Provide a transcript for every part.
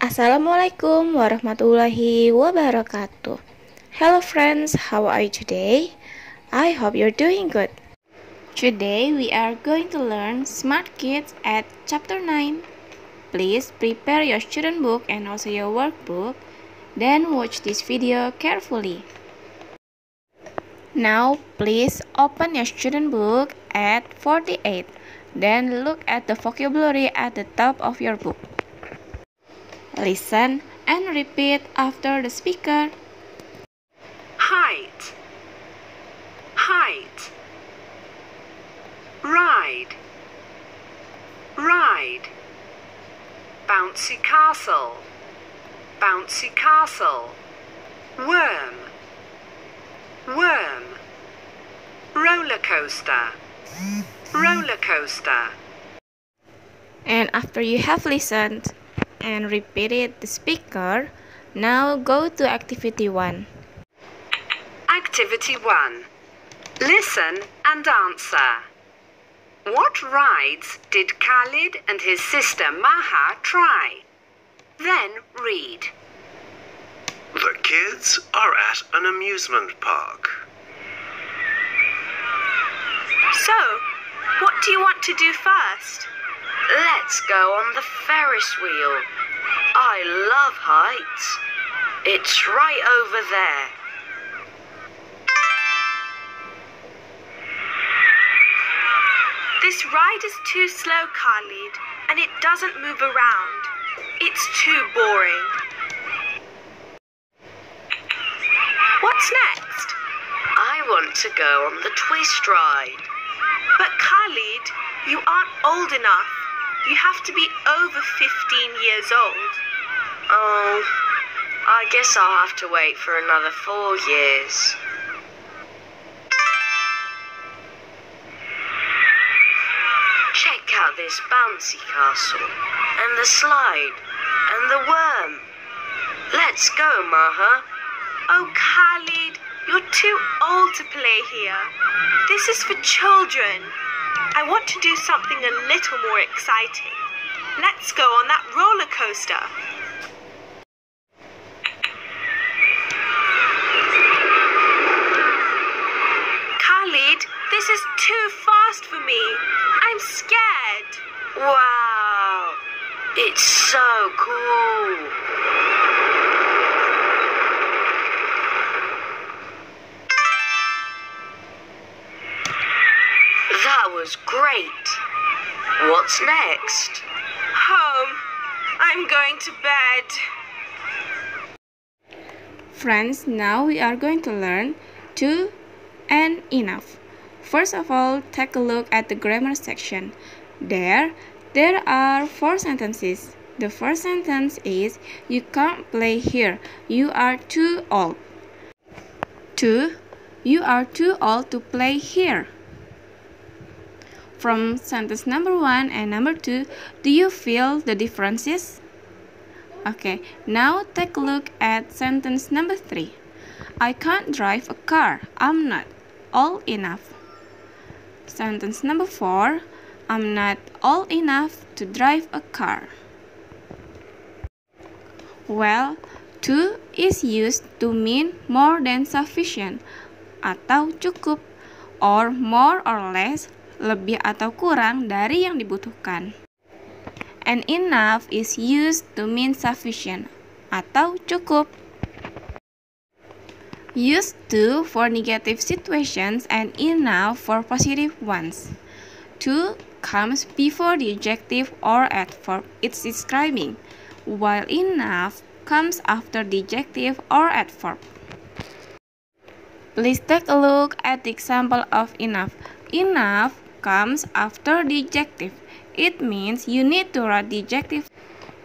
Assalamualaikum warahmatullahi wabarakatuh. Hello friends, how are you today? I hope you're doing good. Today we are going to learn Smart Kids at Chapter 9. Please prepare your student book and also your workbook. Then watch this video carefully. Now please open your student book at 48. Then look at the vocabulary at the top of your book. Listen and repeat after the speaker. Height, height. Ride, ride. Bouncy castle, bouncy castle. Worm, worm. Roller coaster, roller coaster. And after you have listened and repeated the speaker, now go to activity 1. Activity 1. Listen and answer. What rides did Khalid and his sister Maha try? Then read. The kids are at an amusement park. So, what do you want to do first? Let's go on the Ferris wheel. I love heights. It's right over there. This ride is too slow, Khalid, and it doesn't move around. It's too boring. What's next? I want to go on the twist ride. But Khalid, you aren't old enough. You have to be over 15 years old. Oh, I guess I'll have to wait for another 4 years. Check out this bouncy castle, and the slide, and the worm. Let's go, Maha. Oh, Khalid, you're too old to play here. This is for children. I want to do something a little more exciting. Let's go on that roller coaster. Khalid, this is too fast for me. I'm scared. Wow, it's so cool. That was great. What's next? Home. I'm going to bed. Friends, now we are going to learn to and enough. First of all, take a look at the grammar section. There are 4 sentences. The first sentence is, you can't play here. You are too old. 2. You are too old to play here. From sentence number 1 and number 2, do you feel the differences? Okay, now take a look at sentence number 3. I can't drive a car. I'm not old enough. Sentence number 4. I'm not old enough to drive a car. Well, to is used to mean more than sufficient atau cukup, or more or less, lebih atau kurang dari yang dibutuhkan. And enough is used to mean sufficient atau cukup. Used to for negative situations and enough for positive ones. To comes before the adjective or adverb it's describing, while enough comes after the adjective or adverb. Please take a look at the example of enough. Enough comes after the adjective. It means you need to write the adjective,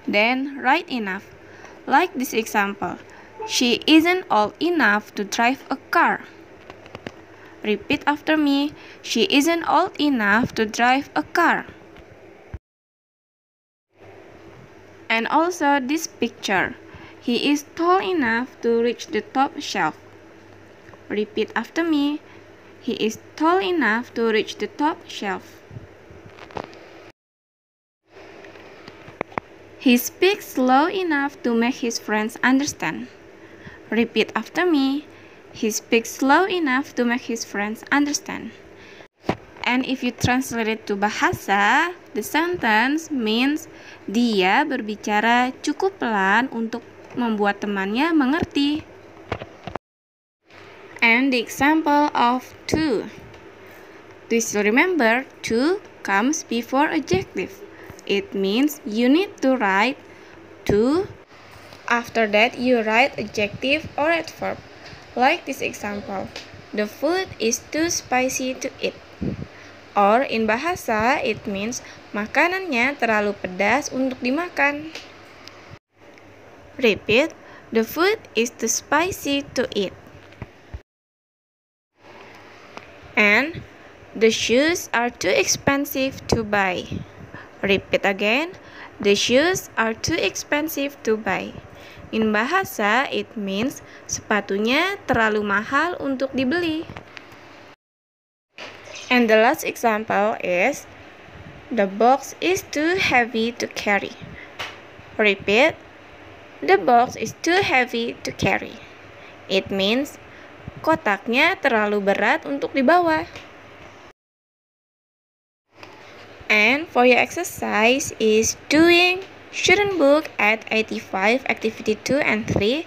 then write enough. Like this example, she isn't old enough to drive a car. Repeat after me, she isn't old enough to drive a car. And also this picture, he is tall enough to reach the top shelf. Repeat after me, he is tall enough to reach the top shelf. He speaks slow enough to make his friends understand. Repeat after me. He speaks slow enough to make his friends understand. And if you translate it to bahasa, the sentence means dia berbicara cukup pelan untuk membuat temannya mengerti. And the example of to. Do you remember to comes before adjective? It means you need to write to. After that, you write adjective or adverb. Like this example, the food is too spicy to eat. Or in bahasa, it means makanannya terlalu pedas untuk dimakan. Repeat, the food is too spicy to eat. And the shoes are too expensive to buy. Repeat again, the shoes are too expensive to buy. In bahasa, it means sepatunya terlalu mahal untuk dibeli. And the last example is, the box is too heavy to carry. Repeat, the box is too heavy to carry. It means kotaknya terlalu berat untuk dibawa. And for your exercise is doing student book at 85, activity 2 and 3,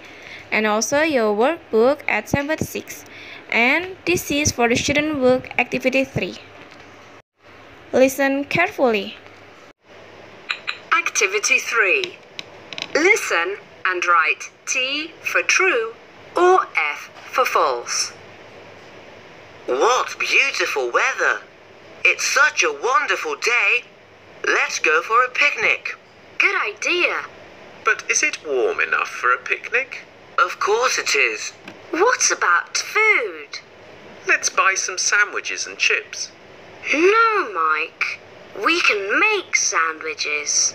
and also your workbook at 76. And this is for the student book activity 3. Listen carefully. Activity 3. Listen and write T for true or F for false. What beautiful weather! It's such a wonderful day. Let's go for a picnic. Good idea. But is it warm enough for a picnic? Of course it is. What about food? Let's buy some sandwiches and chips. No, Mike. We can make sandwiches.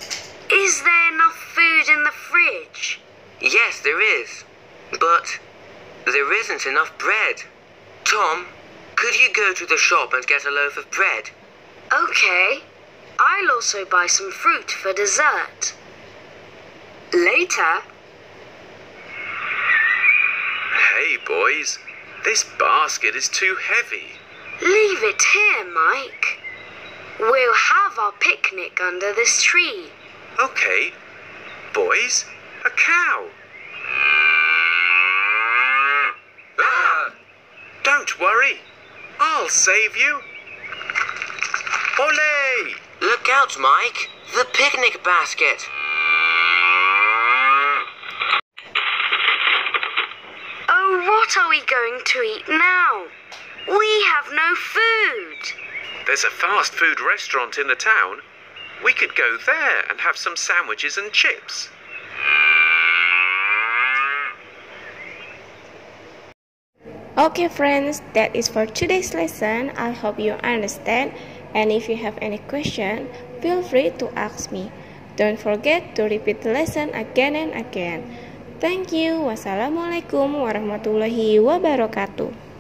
Is there enough food in the fridge? Yes, there is. But there isn't enough bread. Tom, could you go to the shop and get a loaf of bread? Okay. I'll also buy some fruit for dessert. Later. Hey, boys. This basket is too heavy. Leave it here, Mike. We'll have our picnic under this tree. Okay. Boys, a cow. Ah! Don't worry. I'll save you. Ole! Look out, Mike. The picnic basket. Oh, what are we going to eat now? We have no food. There's a fast food restaurant in the town. We could go there and have some sandwiches and chips. Okay friends, that is for today's lesson. I hope you understand, and if you have any question, feel free to ask me. Don't forget to repeat the lesson again and again. Thank you. Wassalamualaikum warahmatullahi wabarakatuh.